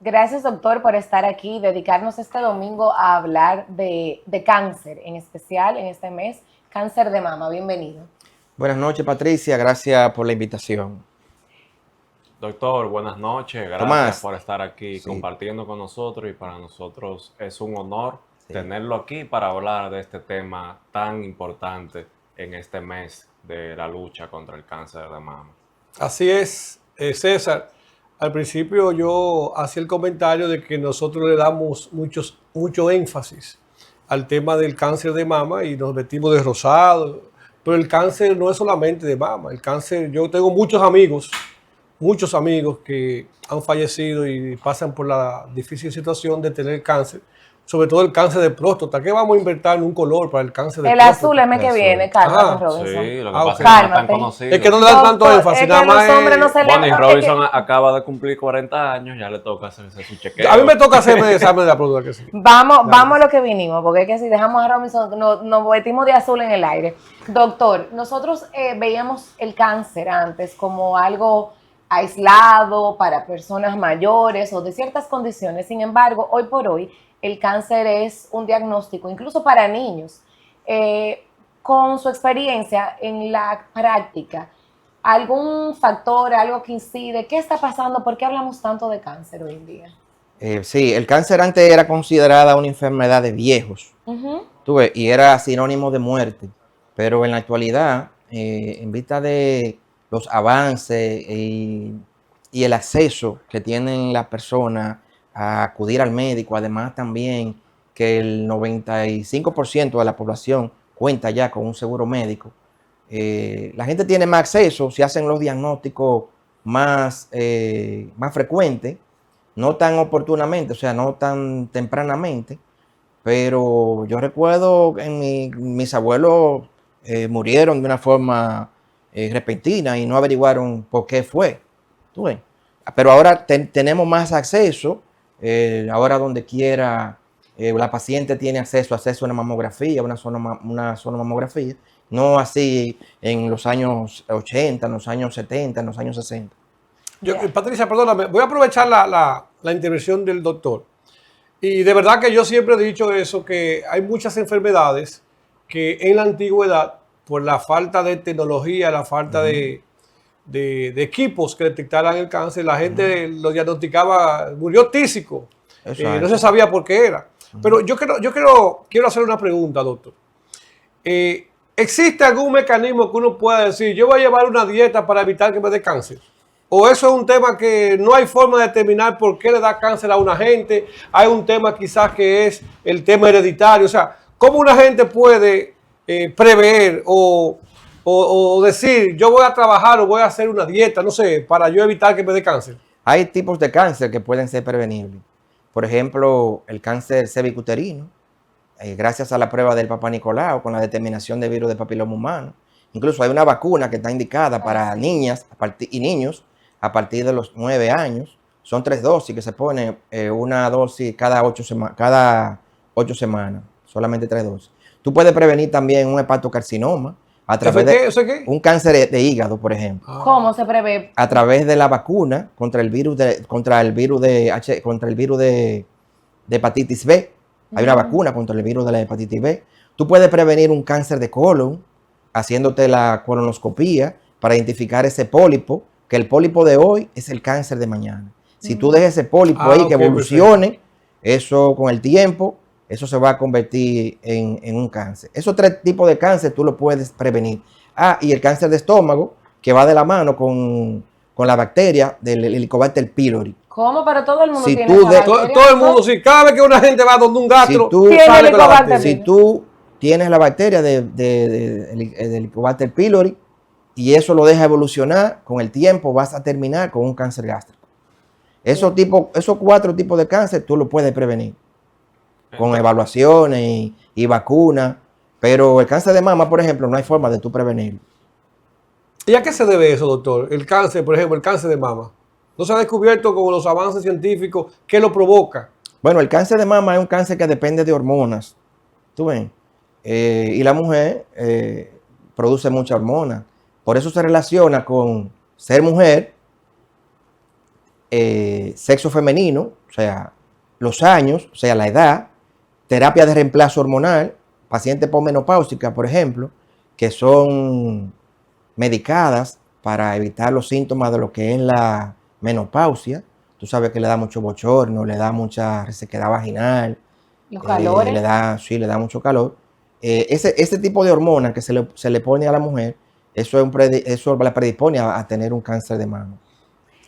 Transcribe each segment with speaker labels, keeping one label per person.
Speaker 1: Gracias, doctor, por estar aquí y dedicarnos este domingo a hablar de cáncer, en especial en este mes, cáncer de mama. Bienvenido.
Speaker 2: Buenas noches, Patricia. Gracias por la invitación.
Speaker 3: Doctor, buenas noches. Gracias
Speaker 2: Tomás,
Speaker 3: por estar aquí
Speaker 2: sí,
Speaker 3: compartiendo con nosotros y para nosotros es un honor
Speaker 2: sí.
Speaker 3: tenerlo aquí para hablar de este tema tan importante en este mes de la lucha contra el cáncer de mama.
Speaker 4: Así es, César. Al principio yo hacía el comentario de que nosotros le damos mucho énfasis al tema del cáncer de mama y nos vestimos de rosado, pero el cáncer no es solamente de mama. El cáncer, yo tengo muchos amigos que han fallecido y pasan por la difícil situación de tener cáncer, sobre todo el cáncer de próstata. ¿Qué vamos a inventar en un color para el cáncer de
Speaker 1: El
Speaker 4: próstata?
Speaker 1: azul, el mes que viene,
Speaker 2: Azul.
Speaker 1: cálmate,
Speaker 4: Ajá,
Speaker 1: Robinson.
Speaker 3: Sí, lo que
Speaker 4: ah,
Speaker 3: pasa
Speaker 4: ok.
Speaker 3: es que no es tan
Speaker 1: Cálmate.
Speaker 3: conocido.
Speaker 4: Es que no le dan tanto
Speaker 1: Doctor,
Speaker 4: énfasis,
Speaker 1: es
Speaker 4: nada
Speaker 1: que
Speaker 4: más
Speaker 1: los hombres no se le...
Speaker 3: Bueno, y
Speaker 1: es
Speaker 3: Robinson
Speaker 1: que
Speaker 3: acaba de cumplir 40 años, ya le toca hacerse su chequeo.
Speaker 4: a mí me toca hacerme el examen de la próstata, que sí.
Speaker 1: vamos a lo que vinimos, porque es que si dejamos a Robinson, nos vestimos de azul en el aire. Doctor, nosotros veíamos el cáncer antes como algo aislado para personas mayores o de ciertas condiciones. Sin embargo, hoy por hoy, el cáncer es un diagnóstico, incluso para niños. Eh, con su experiencia en la práctica, ¿algún factor, algo que incide? ¿Qué está pasando? ¿Por qué hablamos tanto de cáncer hoy en día?
Speaker 2: Sí, el cáncer antes era considerada una enfermedad de viejos,
Speaker 1: Ujú.
Speaker 2: tú ves, y era sinónimo de muerte. Pero en la actualidad, en vista de los avances y el acceso que tienen las personas a acudir al médico, además también que el 95% de la población cuenta ya con un seguro médico, la gente tiene más acceso, se hacen los diagnósticos más frecuentes, no tan oportunamente, o sea, no tan tempranamente, pero yo recuerdo que mis abuelos murieron de una forma repentina y no averiguaron por qué fue. ¿Tú ves? Pero ahora tenemos más acceso, ahora donde quiera la paciente tiene acceso a una mamografía, una sonomamografía, no así en los años 80, en los años 70, en los años 60.
Speaker 1: Ya.
Speaker 4: Patricia, perdóname, voy a aprovechar la intervención del doctor. Y de verdad que yo siempre he dicho eso, que hay muchas enfermedades que en la antigüedad, por la falta de tecnología, la falta de equipos que detectaran el cáncer, la gente lo diagnosticaba, murió tísico, no se
Speaker 2: Exacto.
Speaker 4: sabía por qué era. Pero quiero hacer una pregunta, doctor. ¿Existe algún mecanismo que uno pueda decir, yo voy a llevar una dieta para evitar que me dé cáncer? ¿O eso es un tema que no hay forma de determinar por qué le da cáncer a una gente? Hay un tema quizás que es el tema hereditario. O sea, ¿cómo una gente puede prever o decir, yo voy a trabajar o voy a hacer una dieta, no sé, para yo evitar que me dé cáncer?
Speaker 2: Hay tipos de cáncer que pueden ser prevenibles. Por ejemplo, el cáncer cervicuterino, gracias a la prueba del Papa Nicolau con la determinación de virus de papiloma humano. Incluso hay una vacuna que está indicada para niñas y niños a partir de los 9 años. Son 3 dosis que se pone una dosis cada 8 semanas, solamente 3 dosis. Tú puedes prevenir también un hepatocarcinoma a
Speaker 4: ¿Eso
Speaker 2: través
Speaker 4: es qué?
Speaker 2: de
Speaker 4: ¿Eso es qué?
Speaker 2: un cáncer de hígado, por ejemplo,
Speaker 1: ¿Cómo se prevé?
Speaker 2: a través de la vacuna contra el virus de hepatitis B. Hay una vacuna contra el virus de la hepatitis B. Tú puedes prevenir un cáncer de colon haciéndote la colonoscopía para identificar ese pólipo, que el pólipo de hoy es el cáncer de mañana. Si tú dejas ese pólipo ahí que
Speaker 4: Ok, perfecto.
Speaker 2: evolucione, eso con el tiempo, eso se va a convertir en un cáncer. Esos 3 tipos de cáncer tú lo puedes prevenir. Y el cáncer de estómago, que va de la mano con la bacteria del Helicobacter pylori.
Speaker 1: ¿Cómo? Pero todo el mundo
Speaker 2: Si
Speaker 1: tiene
Speaker 2: tú
Speaker 1: esa
Speaker 2: de,
Speaker 1: bacteria,
Speaker 4: Todo el mundo,
Speaker 1: doctor.
Speaker 4: sí, cada vez que una gente va donde un
Speaker 2: si
Speaker 4: gastro,
Speaker 2: tú,
Speaker 1: Tiene
Speaker 4: sale con la
Speaker 1: Helicobacter
Speaker 4: bacteria.
Speaker 2: si
Speaker 1: pylori.
Speaker 2: tú tienes la bacteria del Helicobacter pylori y eso lo deja evolucionar, con el tiempo vas a terminar con un cáncer gástrico. Esos 4 tipos de cáncer tú lo puedes prevenir con evaluaciones y vacunas, pero el cáncer de mama, por ejemplo, no hay forma de tú prevenirlo.
Speaker 4: ¿Y a qué se debe eso, doctor? El cáncer, por ejemplo, el cáncer de mama. ¿No se ha descubierto con los avances científicos qué lo provoca?
Speaker 2: Bueno, el cáncer de mama es un cáncer que depende de hormonas, ¿tú ves? Y la mujer produce mucha hormona. Por eso se relaciona con ser mujer, sexo femenino, o sea, los años, o sea, la edad, terapia de reemplazo hormonal, pacientes posmenopáusicas, por ejemplo, que son medicadas para evitar los síntomas de lo que es la menopausia. Tú sabes que le da mucho bochorno, le da mucha resequedad vaginal,
Speaker 1: Los calores.
Speaker 2: le da mucho calor. Ese tipo de hormonas que se le pone a la mujer, eso la predispone a tener un cáncer de mama.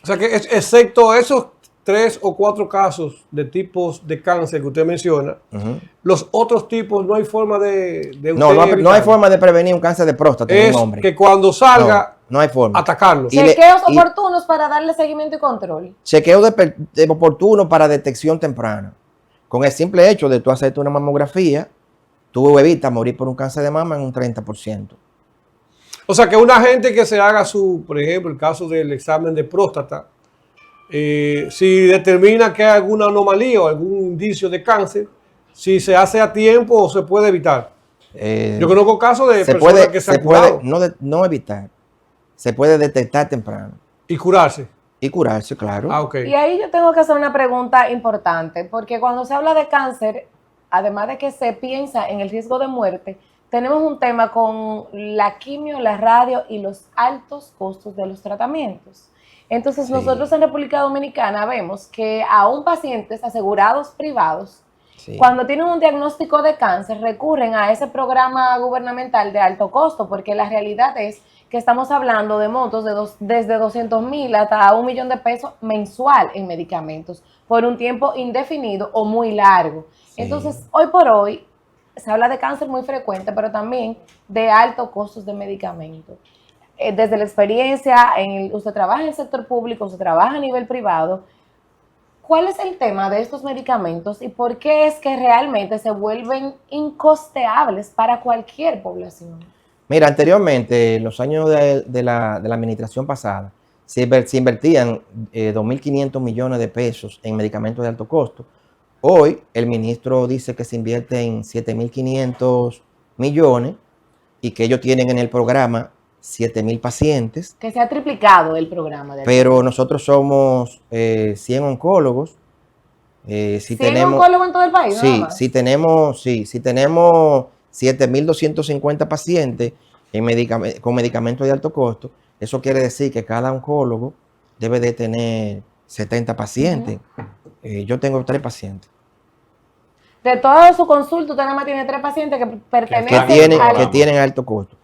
Speaker 4: O sea que excepto esos 3 o 4 casos de tipos de cáncer que usted menciona, los otros tipos no hay forma de
Speaker 2: no hay forma de prevenir un cáncer de próstata en un hombre.
Speaker 4: Que cuando salga,
Speaker 2: no hay forma.
Speaker 4: Atacarlo.
Speaker 1: Chequeos oportunos para darle seguimiento y control.
Speaker 2: Chequeo oportuno para detección temprana. Con el simple hecho de tú hacerte una mamografía, tú evitas morir por un cáncer de mama en un 30%.
Speaker 4: O sea que una gente que se haga por ejemplo, el caso del examen de próstata, si determina que hay alguna anomalía o algún indicio de cáncer, si se hace a tiempo se puede evitar. Yo conozco casos de personas que se han curado.
Speaker 2: No evitar, se puede detectar temprano.
Speaker 4: Y curarse.
Speaker 2: Y curarse, claro.
Speaker 4: Ah, ok.
Speaker 1: Y ahí yo tengo que hacer una pregunta importante, porque cuando se habla de cáncer, además de que se piensa en el riesgo de muerte, tenemos un tema con la quimio, la radio y los altos costos de los tratamientos. Entonces,
Speaker 2: Sí.
Speaker 1: nosotros en República Dominicana vemos que aún pacientes asegurados privados,
Speaker 2: Sí.
Speaker 1: cuando tienen un diagnóstico de cáncer, recurren a ese programa gubernamental de alto costo, porque la realidad es que estamos hablando de montos desde 200,000 hasta $1,000,000 de pesos mensual en medicamentos, por un tiempo indefinido o muy largo.
Speaker 2: Sí.
Speaker 1: Entonces, hoy por hoy, se habla de cáncer muy frecuente, pero también de altos costos de medicamentos. Desde la experiencia, usted trabaja en el sector público, usted trabaja a nivel privado. ¿Cuál es el tema de estos medicamentos y por qué es que realmente se vuelven incosteables para cualquier población?
Speaker 2: Mira, anteriormente, en los años de la administración pasada, se invertían 2.500 millones de pesos en medicamentos de alto costo. Hoy, el ministro dice que se invierte en 7.500 millones y que ellos tienen en el programa 7.000 pacientes.
Speaker 1: Que se ha triplicado el programa.
Speaker 2: Pero nosotros somos 100 oncólogos.
Speaker 1: ¿100 oncólogos en todo el país?
Speaker 2: Sí, si tenemos 7.250 pacientes con medicamentos de alto costo, eso quiere decir que cada oncólogo debe de tener 70 pacientes. Yo tengo 3 pacientes.
Speaker 1: De toda su consulta, usted nada más tiene 3 pacientes que pertenecen
Speaker 2: que tienen alto costo.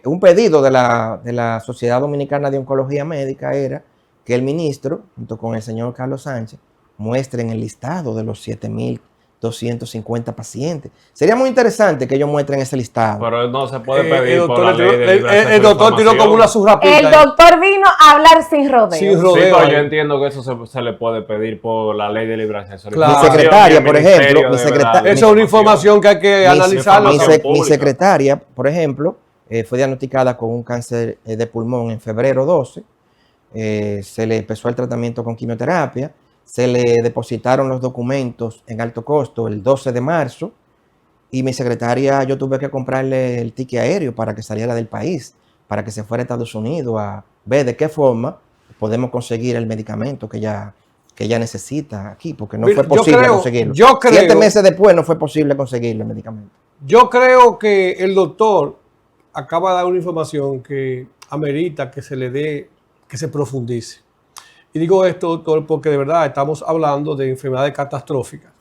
Speaker 2: Un pedido de la Sociedad Dominicana de Oncología Médica era que el ministro, junto con el señor Carlos Sánchez, muestren el listado de los 7.250 pacientes. Sería muy interesante que ellos muestren ese listado.
Speaker 3: Pero no se puede pedir por la ley de libre acceso
Speaker 4: el doctor tiró como una subrapita.
Speaker 1: El doctor vino a hablar sin rodeo.
Speaker 4: Sin
Speaker 3: Sí,
Speaker 4: rodeo.
Speaker 3: pero yo entiendo que eso se le puede pedir por la ley de libre acceso.
Speaker 4: Claro.
Speaker 2: Mi secretaria, por ejemplo,
Speaker 4: Esa es una información que hay que analizarla.
Speaker 2: Mi secretaria, por ejemplo, fue diagnosticada con un cáncer de pulmón en febrero 12. Se le empezó el tratamiento con quimioterapia. Se le depositaron los documentos en alto costo el 12 de marzo. Y mi secretaria, yo tuve que comprarle el ticket aéreo para que saliera del país, para que se fuera a Estados Unidos a ver de qué forma podemos conseguir el medicamento que ella necesita aquí, porque no fue posible conseguirlo. 7 meses después no fue posible conseguirlo el medicamento.
Speaker 4: Yo creo que el doctor acaba de dar una información que amerita que se le dé, que se profundice. Y digo esto, doctor, porque de verdad estamos hablando de enfermedades catastróficas.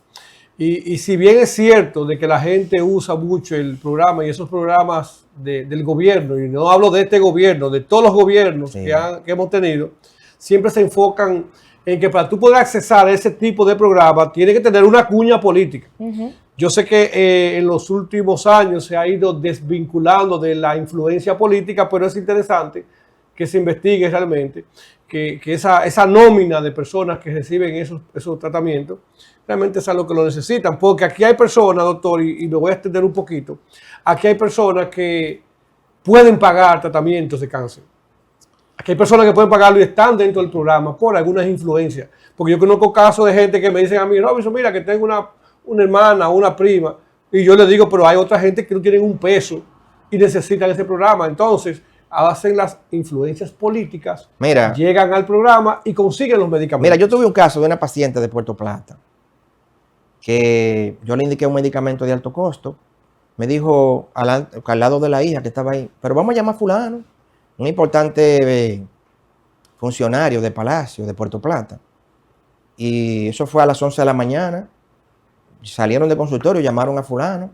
Speaker 4: Y si bien es cierto de que la gente usa mucho el programa y esos programas del gobierno, y no hablo de este gobierno, de todos los gobiernos
Speaker 2: Sí.
Speaker 4: que hemos tenido, siempre se enfocan en que para tú poder accesar a ese tipo de programa, tiene que tener una cuña política. Yo sé que en los últimos años se ha ido desvinculando de la influencia política, pero es interesante que se investigue realmente que esa nómina de personas que reciben esos tratamientos realmente es algo que lo necesitan. Porque aquí hay personas, doctor, y me voy a extender un poquito, aquí hay personas que pueden pagar tratamientos de cáncer. Aquí hay personas que pueden pagarlo y están dentro del programa por algunas influencias. Porque yo conozco casos de gente que me dicen a mí, Robinson, mira que tengo una hermana o una prima, y yo le digo, pero hay otra gente que no tienen un peso y necesitan ese programa. Entonces, hacen las influencias políticas,
Speaker 2: Mira,
Speaker 4: llegan al programa y consiguen los medicamentos.
Speaker 2: mira, yo tuve un caso de una paciente de Puerto Plata que yo le indiqué un medicamento de alto costo. Me dijo al lado de la hija que estaba ahí, pero vamos a llamar a fulano, un importante funcionario de Palacio de Puerto Plata. Y eso fue a las 11 de la mañana. Salieron de consultorio, llamaron a fulano.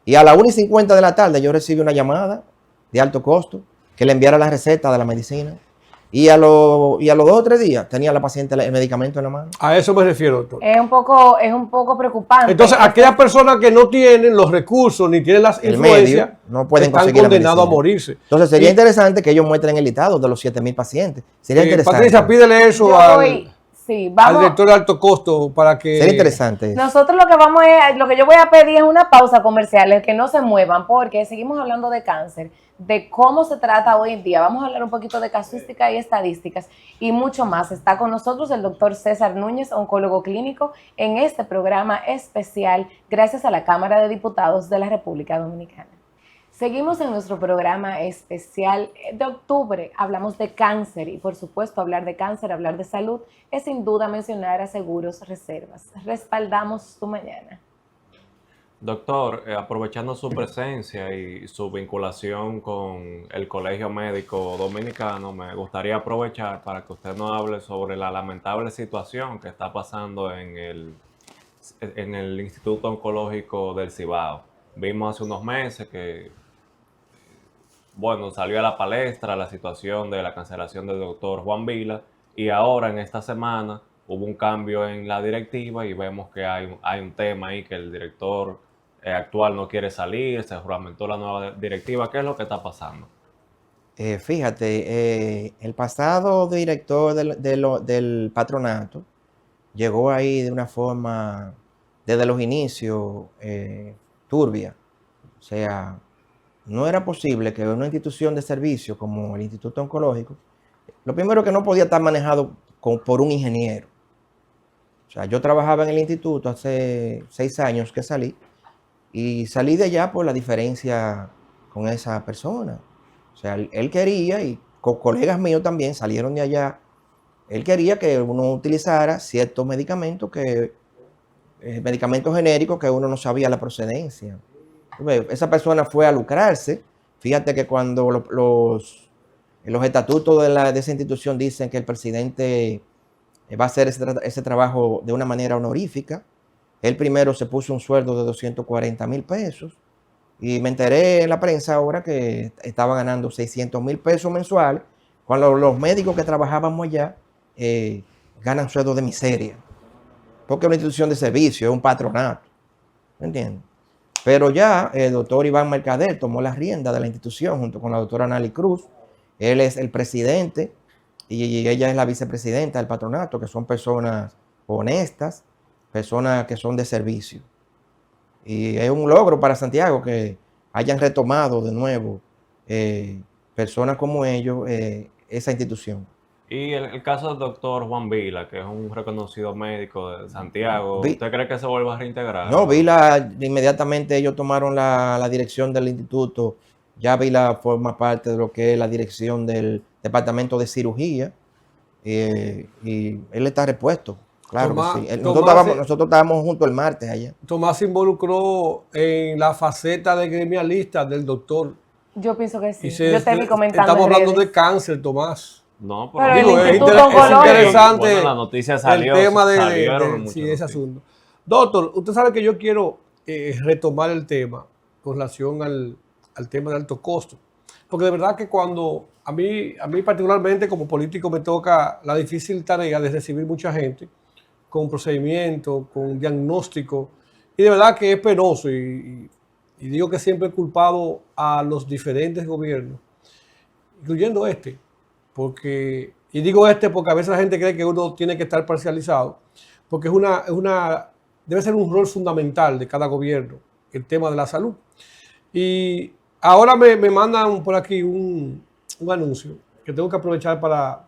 Speaker 2: Y a las 1:50 de la tarde yo recibí una llamada de alto costo que le enviara la receta de la medicina. Y a los 2 o 3 días tenía la paciente el medicamento en la mano.
Speaker 4: A eso me refiero, doctor.
Speaker 1: Es un poco preocupante.
Speaker 4: Entonces, aquellas personas que no tienen los recursos ni tienen las
Speaker 2: El
Speaker 4: influencias,
Speaker 2: medio, no pueden
Speaker 4: están
Speaker 2: conseguir la
Speaker 4: condenados a
Speaker 2: medicina.
Speaker 4: morirse.
Speaker 2: Entonces sería interesante que ellos muestren el listado de los 7,000 pacientes. Sería interesante.
Speaker 4: Patricia, pídele eso
Speaker 1: Sí,
Speaker 4: al
Speaker 1: vamos.
Speaker 4: director de alto costo para que...
Speaker 2: Sería interesante.
Speaker 1: Nosotros lo que yo voy a pedir es una pausa comercial, es que no se muevan, porque seguimos hablando de cáncer, de cómo se trata hoy en día. Vamos a hablar un poquito de casuística y estadísticas y mucho más. Está con nosotros el doctor César Núñez, oncólogo clínico, en este programa especial, gracias a la Cámara de Diputados de la República Dominicana. Seguimos en nuestro programa especial de octubre. Hablamos de cáncer y, por supuesto, hablar de cáncer, hablar de salud, es sin duda mencionar a Seguros Reservas. Respaldamos tu mañana.
Speaker 3: Doctor, aprovechando su presencia y su vinculación con el Colegio Médico Dominicano, me gustaría aprovechar para que usted nos hable sobre la lamentable situación que está pasando en el Instituto Oncológico del Cibao. Vimos hace unos meses que, bueno, salió a la palestra la situación de la cancelación del doctor Juan Vila, y ahora en esta semana hubo un cambio en la directiva y vemos que hay un tema ahí que el director actual no quiere salir, se juramentó la nueva directiva. ¿Qué es lo que está pasando?
Speaker 2: Fíjate, el pasado director del patronato llegó ahí de una forma, desde los inicios, turbia. O sea, no era posible que una institución de servicio como el Instituto Oncológico, lo primero que no podía estar manejado por un ingeniero. O sea, yo trabajaba en el instituto hace 6 años que salí, y salí de allá por la diferencia con esa persona. O sea, él quería, y con colegas míos también salieron de allá, él quería que uno utilizara ciertos medicamentos medicamentos genéricos que uno no sabía la procedencia. Esa persona fue a lucrarse. Fíjate que cuando los estatutos de esa institución dicen que el presidente va a hacer ese trabajo de una manera honorífica, él primero se puso un sueldo de 240,000 pesos, y me enteré en la prensa ahora que estaba ganando 600,000 pesos mensuales, cuando los médicos que trabajábamos allá ganan sueldos de miseria, porque es una institución de servicio, es un patronato, ¿me entiendes? Pero ya el doctor Iván Mercader tomó las riendas de la institución junto con la doctora Nali Cruz. Él es el presidente y ella es la vicepresidenta del patronato, que son personas honestas, personas que son de servicio. Y es un logro para Santiago que hayan retomado de nuevo personas como ellos esa institución.
Speaker 3: Y el caso del doctor Juan Vila, que es un reconocido médico de Santiago, ¿usted cree que se vuelva a reintegrar?
Speaker 2: No, Vila, inmediatamente ellos tomaron la dirección del instituto. Ya Vila forma parte de lo que es la dirección del departamento de cirugía, y él está repuesto. Claro que sí. Nosotros estábamos juntos el martes allá.
Speaker 4: Tomás se involucró en la faceta de gremialista del doctor.
Speaker 1: Yo pienso que sí. Yo te vi comentando.
Speaker 4: Estamos
Speaker 1: en
Speaker 4: hablando
Speaker 1: redes.
Speaker 4: de cáncer, Tomás.
Speaker 3: No,
Speaker 1: Pero
Speaker 3: digo,
Speaker 1: el
Speaker 3: es
Speaker 1: Instituto Oncológico.
Speaker 4: interesante
Speaker 3: Bueno, la noticia salió,
Speaker 4: el tema
Speaker 3: salieron
Speaker 4: de
Speaker 3: muchas
Speaker 4: ese
Speaker 3: noticias.
Speaker 4: asunto. Doctor, usted sabe que yo quiero retomar el tema con relación al tema de alto costo. Porque de verdad que cuando a mí particularmente como político me toca la difícil tarea de recibir mucha gente con procedimiento, con diagnóstico, y de verdad que es penoso, y digo que siempre he culpado a los diferentes gobiernos, incluyendo porque a veces la gente cree que uno tiene que estar parcializado, porque debe ser un rol fundamental de cada gobierno, el tema de la salud. Y ahora me mandan por aquí un anuncio que tengo que aprovechar para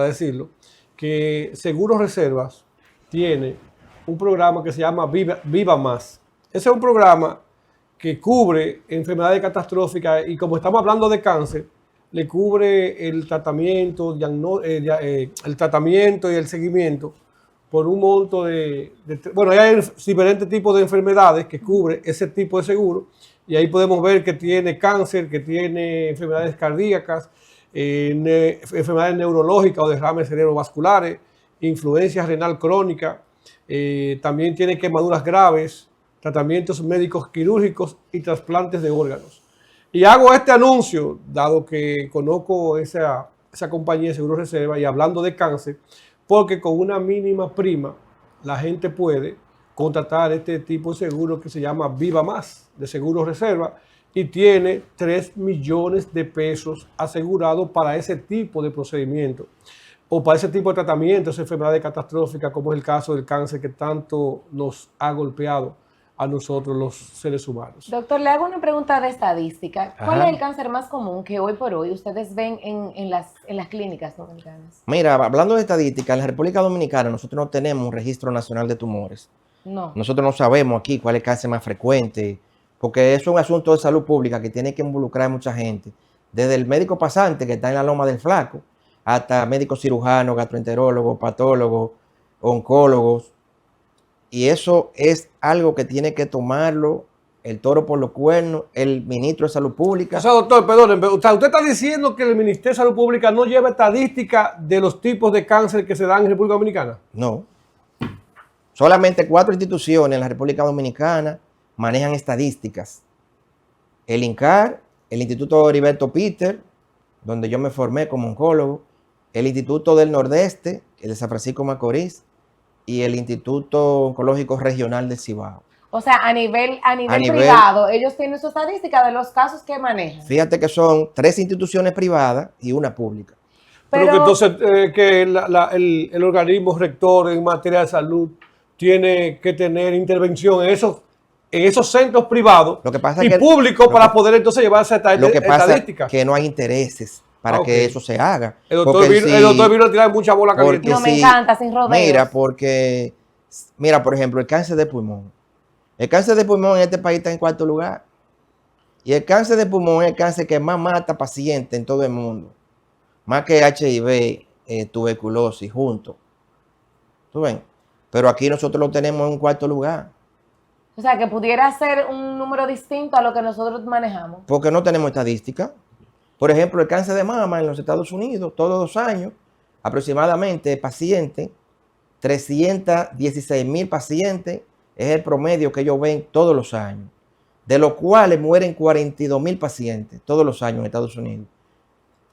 Speaker 4: decirlo, que Seguros Reservas tiene un programa que se llama Viva Más. Ese es un programa que cubre enfermedades catastróficas y como estamos hablando de cáncer, le cubre el tratamiento, el tratamiento y el seguimiento por un monto bueno, hay diferentes tipos de enfermedades que cubre ese tipo de seguro y ahí podemos ver que tiene cáncer, que tiene enfermedades cardíacas, enfermedades neurológicas o derrames cerebrovasculares, influencia renal crónica, también tiene quemaduras graves, tratamientos médicos quirúrgicos y trasplantes de órganos. Y hago este anuncio, dado que conozco esa compañía de Seguro Reserva y hablando de cáncer, porque con una mínima prima la gente puede contratar este tipo de seguro que se llama Viva Más de Seguro Reserva y tiene 3 millones de pesos asegurados para ese tipo de procedimiento o para ese tipo de tratamiento, esa enfermedad catastrófica como es el caso del cáncer que tanto nos ha golpeado a nosotros los seres humanos.
Speaker 1: Doctor, le hago una pregunta de estadística. ¿Cuál
Speaker 2: Ajá.
Speaker 1: es el cáncer más común que hoy por hoy ustedes ven en las clínicas dominicanas?
Speaker 2: Mira, hablando de estadística, en la República Dominicana nosotros no tenemos un registro nacional de tumores.
Speaker 1: No.
Speaker 2: Nosotros no sabemos aquí cuál es el cáncer más frecuente, porque es un asunto de salud pública que tiene que involucrar a mucha gente. Desde el médico pasante que está en la Loma del Flaco, hasta médicos cirujanos, gastroenterólogos, patólogos, oncólogos. Y eso es algo que tiene que tomarlo el toro por los cuernos, el ministro de Salud Pública.
Speaker 4: O sea, doctor, perdón, usted está diciendo que el Ministerio de Salud Pública no lleva estadística de los tipos de cáncer que se dan en República Dominicana.
Speaker 2: No. Solamente 4 instituciones en la República Dominicana manejan estadísticas. El INCAR, el Instituto Heriberto Peter, donde yo me formé como oncólogo, el Instituto del Nordeste, el de San Francisco Macorís, y el Instituto Oncológico Regional del Cibao.
Speaker 1: O sea, a nivel privado, ellos tienen su estadística de los casos que manejan.
Speaker 2: Fíjate que son 3 instituciones privadas y una pública.
Speaker 4: Pero que entonces que el organismo rector en materia de salud tiene que tener intervención en esos centros privados
Speaker 2: Lo que pasa
Speaker 4: y
Speaker 2: que-
Speaker 4: públicos para poder entonces llevar esa
Speaker 2: Lo que pasa
Speaker 4: estadística.
Speaker 2: es que no hay intereses para
Speaker 4: Ok.
Speaker 2: que eso se haga.
Speaker 4: El doctor
Speaker 2: Porque
Speaker 4: vino a tirar mucha bola
Speaker 2: porque
Speaker 4: caliente.
Speaker 1: No, me encanta, sin rodeos.
Speaker 2: Mira, por ejemplo, el cáncer de pulmón. El cáncer de pulmón en este país está en 4º lugar. Y el cáncer de pulmón es el cáncer que más mata pacientes en todo el mundo. Más que HIV, tuberculosis, juntos. ¿Tú ven? Pero aquí nosotros lo tenemos en un 4º lugar.
Speaker 1: O sea, que pudiera ser un número distinto a lo que nosotros manejamos.
Speaker 2: Porque no tenemos estadística. Por ejemplo, el cáncer de mama en los Estados Unidos, todos los años, aproximadamente pacientes, 316,000 pacientes es el promedio que ellos ven todos los años, de los cuales mueren 42,000 pacientes todos los años en Estados Unidos.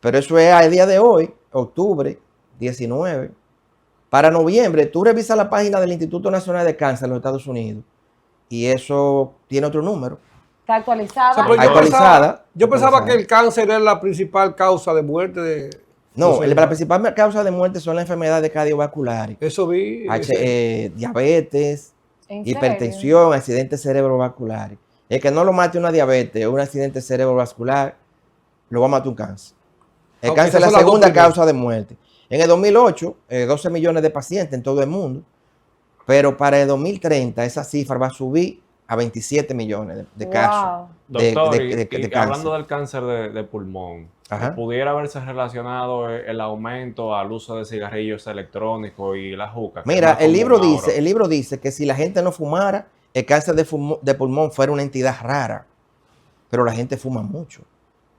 Speaker 2: Pero eso es a día de hoy, octubre 19. Para noviembre, tú revisas la página del Instituto Nacional de Cáncer de los Estados Unidos y eso tiene otro número.
Speaker 1: Está actualizada.
Speaker 4: O sea, pero
Speaker 2: Actualizada.
Speaker 4: yo pensaba
Speaker 2: Actualizada.
Speaker 4: que el cáncer era la principal causa de muerte de...
Speaker 2: No,
Speaker 4: sé.
Speaker 2: la principal causa de muerte son las enfermedades cardiovasculares.
Speaker 4: Eso vi.
Speaker 2: Diabetes,
Speaker 1: ¿En serio?
Speaker 2: hipertensión, accidentes cerebrovasculares. El que no lo mate una diabetes o un accidente cerebrovascular, lo va a matar un cáncer. El
Speaker 4: Ok,
Speaker 2: cáncer es
Speaker 4: esas
Speaker 2: la
Speaker 4: son las dos
Speaker 2: segunda
Speaker 4: primeras.
Speaker 2: causa de muerte. En el 2008, 12 millones de pacientes en todo el mundo, pero para el 2030 esa cifra va a subir a 27 millones de
Speaker 1: Wow.
Speaker 2: casos
Speaker 3: Doctor,
Speaker 2: de
Speaker 3: y
Speaker 2: cáncer.
Speaker 3: hablando del cáncer de pulmón,
Speaker 2: Ajá.
Speaker 3: ¿pudiera haberse relacionado el aumento al uso de cigarrillos electrónicos y la juca? que es
Speaker 2: Mira,
Speaker 3: más
Speaker 2: el libro
Speaker 3: común
Speaker 2: dice,
Speaker 3: ahora?
Speaker 2: el libro dice que si la gente no fumara, el cáncer de pulmón fuera una entidad rara, pero la gente fuma mucho.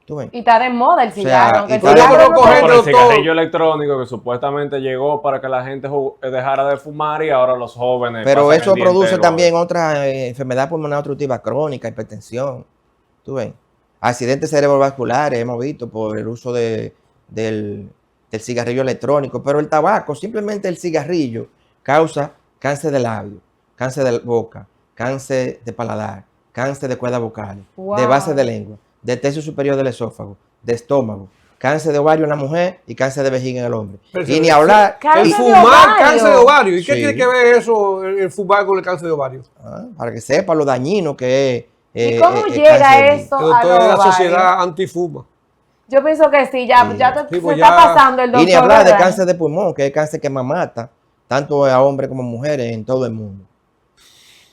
Speaker 2: ¿Tú ves?
Speaker 1: Y está de moda el
Speaker 2: sea,
Speaker 1: cigarro. aunque
Speaker 2: y
Speaker 1: el
Speaker 2: está de
Speaker 1: cigarro
Speaker 4: moda
Speaker 1: no
Speaker 4: coger-
Speaker 1: te-
Speaker 3: Por el
Speaker 4: doctor.
Speaker 3: cigarrillo electrónico que supuestamente llegó para que la gente dejara de fumar y ahora los jóvenes.
Speaker 2: Pero
Speaker 3: pasan
Speaker 2: eso
Speaker 3: el día
Speaker 2: produce
Speaker 3: entero
Speaker 2: también otra enfermedad pulmonar obstructiva crónica, hipertensión. ¿Tú ves? Accidentes cerebrovasculares hemos visto por el uso del cigarrillo electrónico. Pero el tabaco, simplemente el cigarrillo, causa cáncer de labio, cáncer de boca, cáncer de paladar, cáncer de cuerdas vocales, de
Speaker 1: Wow.
Speaker 2: base de lengua, de tercio superior del esófago, de estómago, cáncer de ovario en la mujer y cáncer de vejiga en el hombre.
Speaker 4: Pero
Speaker 2: Y
Speaker 4: eso-
Speaker 2: ni hablar.
Speaker 1: Cáncer
Speaker 4: El
Speaker 1: de
Speaker 4: fumar
Speaker 1: ovario.
Speaker 4: cáncer de ovario. ¿Y qué
Speaker 2: Sí.
Speaker 4: tiene que ver eso, el fumar con el cáncer de ovario?
Speaker 2: Para que sepa lo dañino que es.
Speaker 1: ¿Y cómo
Speaker 2: el
Speaker 1: llega
Speaker 2: cáncer de-
Speaker 1: eso
Speaker 4: El
Speaker 1: a
Speaker 4: doctor
Speaker 1: los
Speaker 4: de la
Speaker 1: ovarios?
Speaker 4: sociedad antifuma.
Speaker 1: Yo pienso que sí, ya,
Speaker 2: Sí.
Speaker 1: ya
Speaker 4: Sí,
Speaker 1: se
Speaker 4: pues
Speaker 1: está
Speaker 4: ya-
Speaker 1: pasando el doctor.
Speaker 2: Y ni hablar de
Speaker 1: ¿verdad?
Speaker 2: cáncer de pulmón, que es el cáncer que más mata, tanto a hombres como a mujeres en todo el mundo.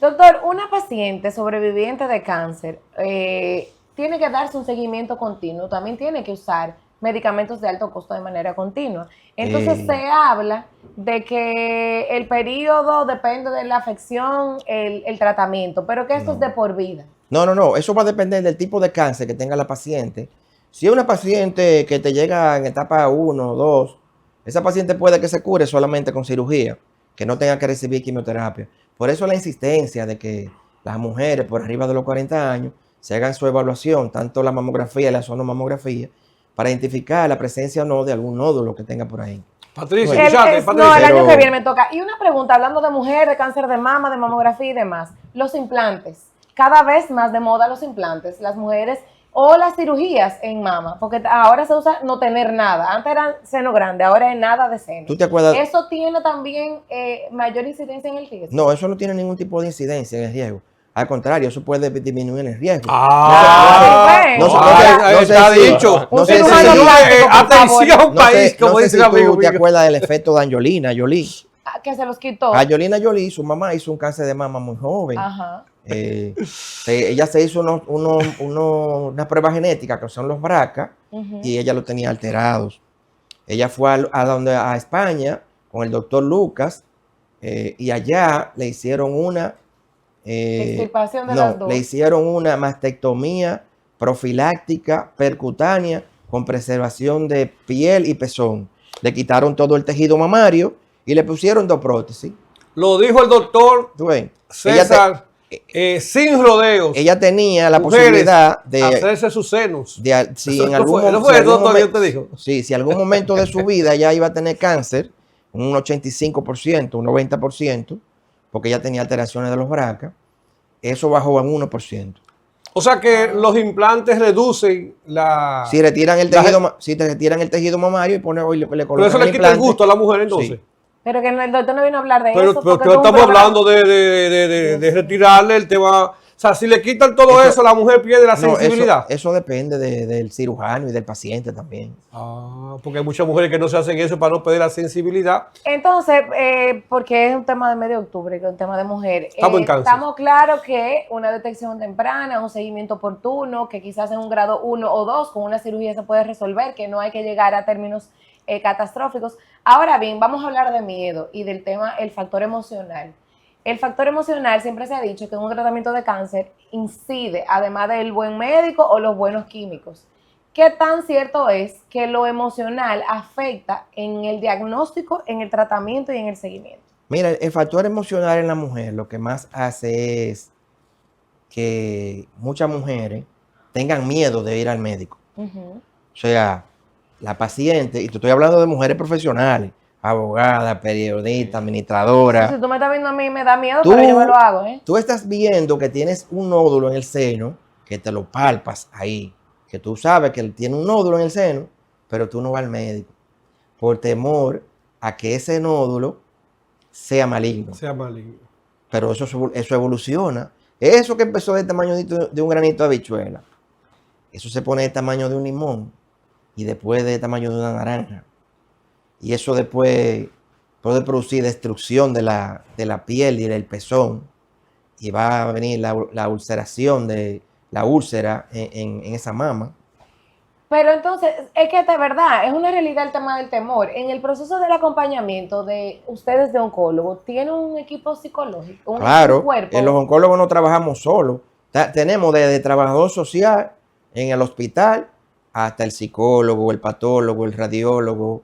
Speaker 1: Doctor, una paciente sobreviviente de cáncer tiene que darse un seguimiento continuo, también tiene que usar medicamentos de alto costo de manera continua. Entonces se habla de que el periodo depende de la afección, el tratamiento, pero que esto es de por vida.
Speaker 2: No, eso va a depender del tipo de cáncer que tenga la paciente. Si es una paciente que te llega en etapa 1 o 2, esa paciente puede que se cure solamente con cirugía, que no tenga que recibir quimioterapia. Por eso la insistencia de que las mujeres por arriba de los 40 años se hagan su evaluación, tanto la mamografía y la sonomamografía, para identificar la presencia o no de algún nódulo que tenga por ahí.
Speaker 4: Patricia,
Speaker 1: No, el
Speaker 4: Patricia.
Speaker 1: año que viene me toca. Y una pregunta, hablando de mujer, de cáncer de mama, de mamografía y demás. Los implantes. Cada vez más de moda los implantes. Las mujeres o las cirugías en mama. Porque ahora se usa no tener nada. Antes era seno grande, ahora es nada de seno.
Speaker 2: ¿Tú te acuerdas?
Speaker 1: ¿Eso tiene también mayor incidencia en el riesgo?
Speaker 2: No, eso no tiene ningún tipo de incidencia en el riesgo. Al contrario, eso puede disminuir el riesgo.
Speaker 4: Está dicho.
Speaker 2: No sé
Speaker 4: Atención, país, como dice el amigo
Speaker 2: tú te acuerdas del efecto de Angelina Jolie.
Speaker 1: Que se los quitó.
Speaker 2: Angelina Jolie, su mamá hizo un cáncer de mama muy joven.
Speaker 1: Ajá.
Speaker 2: Ella se hizo unas pruebas genéticas que son los BRCA y ella lo tenía alterados. Ella fue a España con el doctor Lucas y allá le hicieron una
Speaker 1: extirpación de las dos.
Speaker 2: Le hicieron una mastectomía profiláctica percutánea con preservación de piel y pezón. Le quitaron todo el tejido mamario y le pusieron 2 prótesis.
Speaker 4: Lo dijo el doctor César, sin rodeos.
Speaker 2: Ella tenía la posibilidad de
Speaker 4: hacerse sus senos.
Speaker 2: Si en algún momento de su vida ella iba a tener cáncer, un 85%, un 90%, porque ella tenía alteraciones de los BRCA, eso bajó a un 1%.
Speaker 4: O sea que los implantes reducen la...
Speaker 2: Si retiran el tejido mamario y le colocan el implante.
Speaker 4: Pero eso le quita el gusto a la mujer entonces. Sí.
Speaker 1: Pero que el doctor no vino a hablar de
Speaker 4: eso. Pero estamos hablando de retirarle el tema. O sea, si le quitan todo eso, la mujer pierde la sensibilidad.
Speaker 2: Eso depende del cirujano y del paciente también.
Speaker 4: Porque hay muchas mujeres que no se hacen eso para no perder la sensibilidad.
Speaker 1: Entonces, porque es un tema de mes de octubre, que es un tema de mujer.
Speaker 4: Estamos
Speaker 1: claros que una detección temprana, un seguimiento oportuno, que quizás en un grado 1 o 2 con una cirugía se puede resolver, que no hay que llegar a términos catastróficos. Ahora bien, vamos a hablar de miedo y del tema, el factor emocional. El factor emocional siempre se ha dicho que en un tratamiento de cáncer incide, además del buen médico o los buenos químicos. ¿Qué tan cierto es que lo emocional afecta en el diagnóstico, en el tratamiento y en el seguimiento?
Speaker 2: Mira, el factor emocional en la mujer lo que más hace es que muchas mujeres tengan miedo de ir al médico. O sea, la paciente, y te estoy hablando de mujeres profesionales, abogada, periodista, administradora.
Speaker 1: Si tú me estás viendo a mí, me da miedo, pero yo me lo hago, ¿eh?
Speaker 2: Tú estás viendo que tienes un nódulo en el seno, que te lo palpas ahí, que tú sabes que tiene un nódulo en el seno, pero tú no vas al médico, por temor a que ese nódulo sea maligno. Pero eso evoluciona. Eso que empezó del tamaño de un granito de habichuela, eso se pone del tamaño de un limón y después del tamaño de una naranja. Y eso después puede producir destrucción de la piel y del pezón. Y va a venir la ulceración de la úlcera en esa mama.
Speaker 1: Pero entonces, es que de verdad, es una realidad el tema del temor. En el proceso del acompañamiento de ustedes de oncólogos, ¿tienen un equipo psicológico?
Speaker 2: Claro,
Speaker 1: un cuerpo?
Speaker 2: En los oncólogos no trabajamos solos. Tenemos desde trabajador social en el hospital hasta el psicólogo, el patólogo, el radiólogo,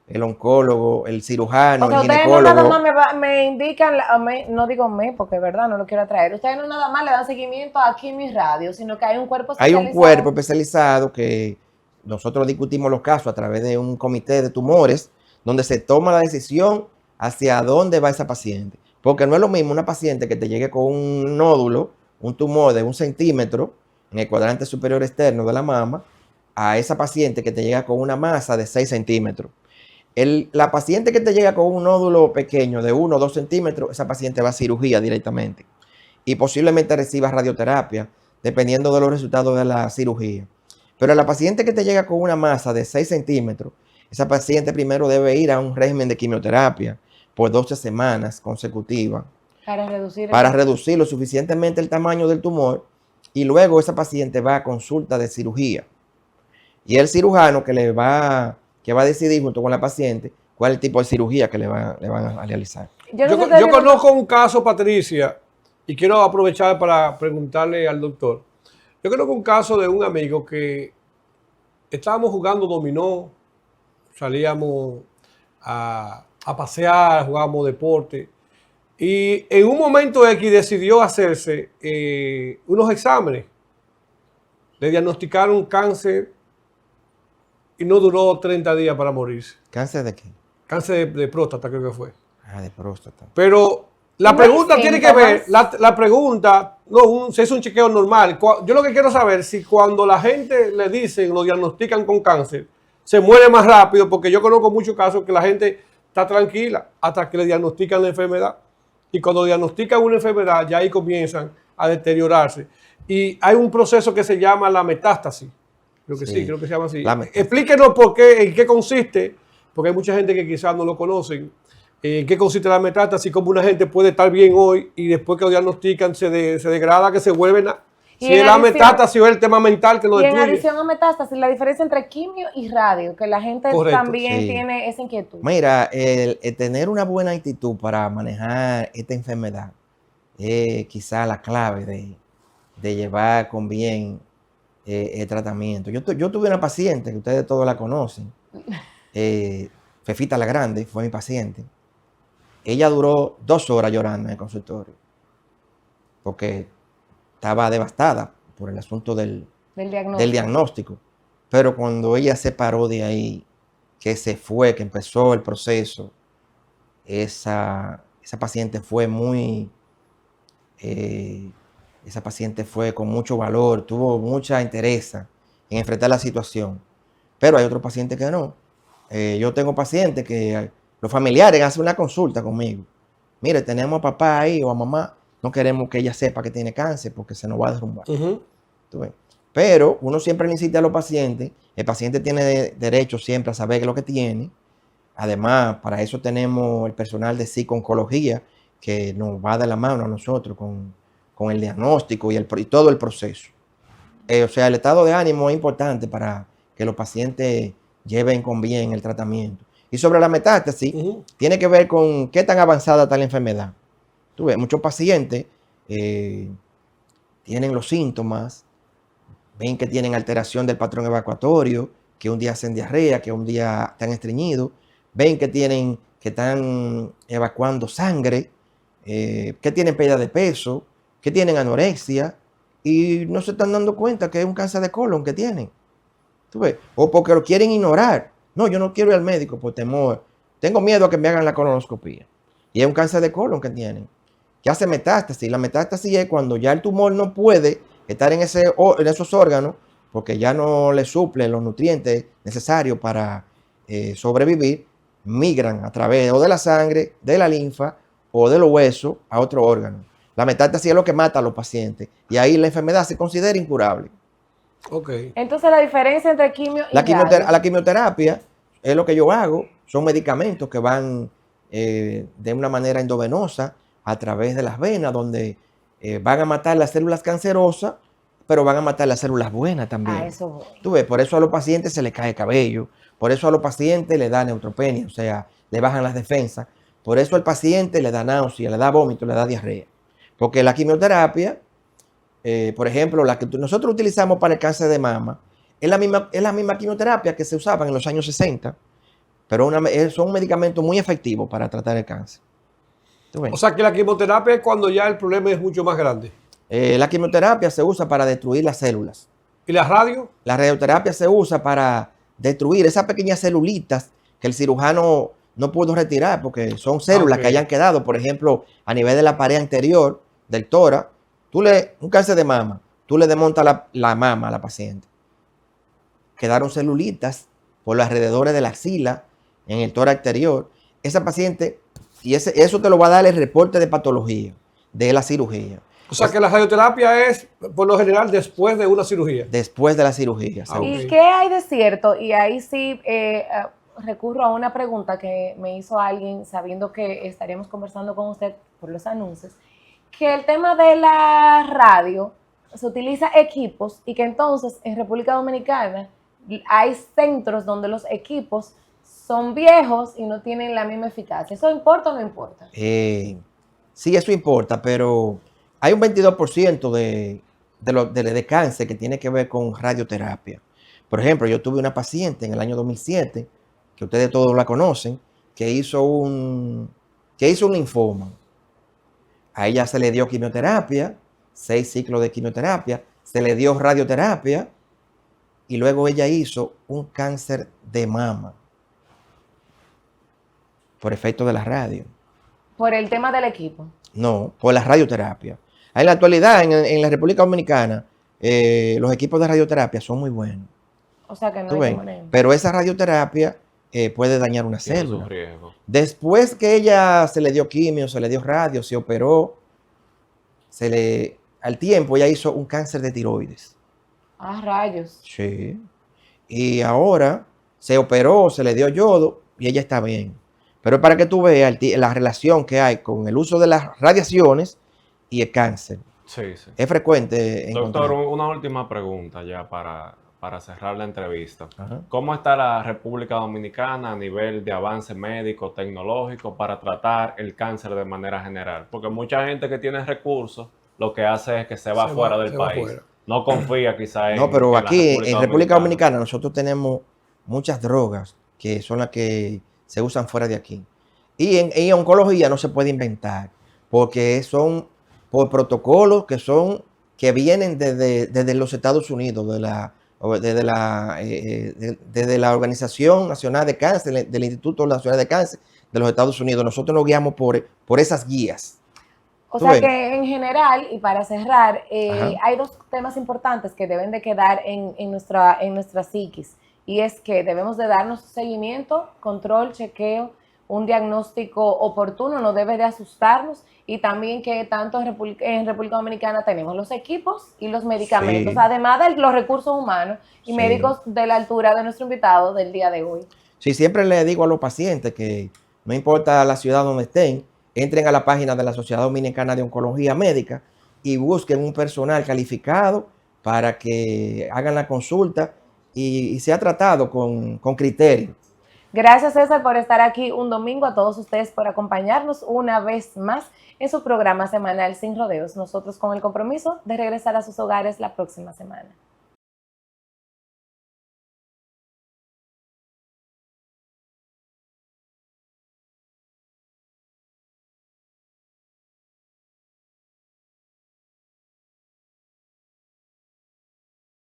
Speaker 2: el oncólogo, el cirujano, el ginecólogo.
Speaker 1: Ustedes no nada más me indican, no digo porque verdad no lo quiero atraer. Ustedes no nada más le dan seguimiento aquí en mi radio, sino que hay un cuerpo especializado.
Speaker 2: Hay un cuerpo especializado que nosotros discutimos los casos a través de un comité de tumores, donde se toma la decisión hacia dónde va esa paciente. Porque no es lo mismo una paciente que te llegue con un nódulo, un tumor de 1 centímetro en el cuadrante superior externo de la mama, a esa paciente que te llega con una masa de 6 centímetros. La paciente que te llega con un nódulo pequeño de 1 o 2 centímetros, esa paciente va a cirugía directamente y posiblemente reciba radioterapia, dependiendo de los resultados de la cirugía. Pero la paciente que te llega con una masa de 6 centímetros, esa paciente primero debe ir a un régimen de quimioterapia por 12 semanas consecutivas,
Speaker 1: Para
Speaker 2: para reducir lo suficientemente el tamaño del tumor, y luego esa paciente va a consulta de cirugía. Y el cirujano que va a decidir junto con la paciente cuál es el tipo de cirugía que le van a realizar.
Speaker 4: Yo conozco un caso, Patricia, y quiero aprovechar para preguntarle al doctor. Yo conozco un caso de un amigo que estábamos jugando dominó, salíamos a pasear, jugábamos deporte, y en un momento X decidió hacerse unos exámenes. Le diagnosticaron cáncer y no duró 30 días para morirse.
Speaker 2: ¿Cáncer de qué?
Speaker 4: Cáncer de próstata creo que fue.
Speaker 2: Ah, de próstata.
Speaker 4: Pero la pregunta tiene que ver, la pregunta, no, si es un chequeo normal. Yo lo que quiero saber si cuando la gente le dicen, lo diagnostican con cáncer, se muere más rápido, porque yo conozco muchos casos que la gente está tranquila hasta que le diagnostican la enfermedad. Y cuando diagnostican una enfermedad, ya ahí comienzan a deteriorarse. Y hay un proceso que se llama la metástasis. Creo que sí, creo que se llama así. Explíquenos por qué, en qué consiste, porque hay mucha gente que quizás no lo conocen. ¿En qué consiste la metástasis? Cómo una gente puede estar bien hoy y después que lo diagnostican se degrada, que se vuelve nada. Si es la metástasis o el tema mental que lo destruye.
Speaker 1: Y en adición a metástasis, la diferencia entre quimio y radio, que la gente también tiene esa inquietud.
Speaker 2: Mira, el tener una buena actitud para manejar esta enfermedad es quizá la clave de llevar con bien el tratamiento. Yo tuve una paciente que ustedes todos la conocen, Fefita la Grande, fue mi paciente. Ella duró 2 horas llorando en el consultorio porque estaba devastada por el asunto del diagnóstico. Pero cuando ella se paró de ahí, que se fue, que empezó el proceso, esa paciente fue esa paciente fue con mucho valor, tuvo mucha entereza en enfrentar la situación. Pero hay otros pacientes que no. Yo tengo pacientes que los familiares hacen una consulta conmigo. Mire, tenemos a papá ahí o a mamá, no queremos que ella sepa que tiene cáncer porque se nos va a derrumbar. Pero uno siempre le insiste a los pacientes, el paciente tiene derecho siempre a saber lo que tiene. Además, para eso tenemos el personal de psico-oncología que nos va a dar la mano a nosotros con el diagnóstico y todo el proceso. O sea, el estado de ánimo es importante para que los pacientes lleven con bien el tratamiento. Y sobre la metástasis, tiene que ver con qué tan avanzada está la enfermedad. Tú ves, muchos pacientes tienen los síntomas, ven que tienen alteración del patrón evacuatorio, que un día hacen diarrea, que un día están estreñidos, ven que están evacuando sangre, que tienen pérdida de peso, que tienen anorexia, y no se están dando cuenta que es un cáncer de colon que tienen. ¿Tú ves? O porque lo quieren ignorar. No, yo no quiero ir al médico por temor. Tengo miedo a que me hagan la colonoscopia. Y es un cáncer de colon que tienen. Que hace metástasis. La metástasis es cuando ya el tumor no puede estar en esos órganos porque ya no le suplen los nutrientes necesarios para sobrevivir. Migran a través o de la sangre, de la linfa o de los huesos a otro órgano. La metástasis es lo que mata a los pacientes. Y ahí la enfermedad se considera incurable.
Speaker 1: Entonces la diferencia entre quimio y
Speaker 2: la quimioterapia es lo que yo hago, son medicamentos que van de una manera endovenosa a través de las venas, donde van a matar las células cancerosas, pero van a matar las células buenas también. Tú ves, por eso a los pacientes se les cae cabello, por eso a los pacientes le da neutropenia, o sea, le bajan las defensas, por eso al paciente le da náusea, le da vómito, le da diarrea. Porque la quimioterapia, por ejemplo, la que nosotros utilizamos para el cáncer de mama, es la misma quimioterapia que se usaba en los años 60, pero son medicamentos muy efectivos para tratar el cáncer.
Speaker 4: O sea que la quimioterapia es cuando ya el problema es mucho más grande.
Speaker 2: La quimioterapia se usa para destruir las células.
Speaker 4: ¿Y la radio?
Speaker 2: La radioterapia se usa para destruir esas pequeñas celulitas que el cirujano no pudo retirar porque son células que hayan quedado, por ejemplo, a nivel de la pared anterior del tórax. Un cáncer de mama, tú le desmontas la mama a la paciente. Quedaron celulitas por los alrededores de la axila, en el tórax exterior. Esa paciente, y eso te lo va a dar el reporte de patología de la cirugía.
Speaker 4: O sea que la radioterapia es, por lo general, después de una cirugía.
Speaker 2: Después de la cirugía.
Speaker 1: ¿Y qué hay de cierto? Y ahí sí, recurro a una pregunta que me hizo alguien sabiendo que estaríamos conversando con usted por los anuncios, que el tema de la radio se utiliza equipos y que entonces en República Dominicana hay centros donde los equipos son viejos y no tienen la misma eficacia. ¿Eso importa o no importa?
Speaker 2: Sí, eso importa, pero hay un 22% de cáncer que tiene que ver con radioterapia. Por ejemplo, yo tuve una paciente en el año 2007, que ustedes todos la conocen, que hizo un linfoma. A ella se le dio quimioterapia, 6 ciclos de quimioterapia, se le dio radioterapia y luego ella hizo un cáncer de mama por efecto de la radio.
Speaker 1: Por el tema del equipo.
Speaker 2: No, por la radioterapia. En la actualidad, en la República Dominicana, los equipos de radioterapia son muy buenos.
Speaker 1: O sea que no
Speaker 2: ¿Tú
Speaker 1: hay
Speaker 2: ves?
Speaker 1: que poner.
Speaker 2: Pero esa radioterapia puede dañar una
Speaker 3: Tiene
Speaker 2: célula.
Speaker 3: sus riesgos.
Speaker 2: Después que ella se le dio quimio, se le dio radio, se operó, al tiempo ella hizo un cáncer de tiroides.
Speaker 1: Ah, rayos.
Speaker 2: Sí. Y ahora se operó, se le dio yodo y ella está bien. Pero para que tú veas la relación que hay con el uso de las radiaciones y el cáncer.
Speaker 3: Sí, sí.
Speaker 2: Es frecuente encontrar.
Speaker 3: Doctor, una última pregunta ya para cerrar la entrevista.
Speaker 2: Ajá.
Speaker 3: ¿Cómo está la República Dominicana a nivel de avance médico, tecnológico para tratar el cáncer de manera general? Porque mucha gente que tiene recursos lo que hace es que se va fuera del país. No confía quizá en
Speaker 2: No, pero
Speaker 3: en la
Speaker 2: aquí en República Dominicana nosotros tenemos muchas drogas que son las que se usan fuera de aquí. Y en oncología no se puede inventar, porque son por protocolos que vienen desde los Estados Unidos, desde la Organización Nacional de Cáncer, del Instituto Nacional de Cáncer de los Estados Unidos. Nosotros nos guiamos por esas guías.
Speaker 1: O sea que en general, y para cerrar,
Speaker 2: Ajá.
Speaker 1: hay dos temas importantes que deben de quedar en nuestra psiquis. Y es que debemos de darnos seguimiento, control, chequeo, un diagnóstico oportuno, no debe de asustarnos. Y también que tanto en República Dominicana tenemos los equipos y los medicamentos,
Speaker 2: Sí.
Speaker 1: además de los recursos humanos y
Speaker 2: Sí.
Speaker 1: médicos de la altura de nuestro invitado del día de hoy.
Speaker 2: Sí, siempre le digo a los pacientes que no importa la ciudad donde estén, entren a la página de la Sociedad Dominicana de Oncología Médica y busquen un personal calificado para que hagan la consulta y sea tratado con criterio.
Speaker 1: Gracias, César, por estar aquí un domingo, a todos ustedes por acompañarnos una vez más en su programa semanal Sin Rodeos. Nosotros con el compromiso de regresar a sus hogares la próxima semana.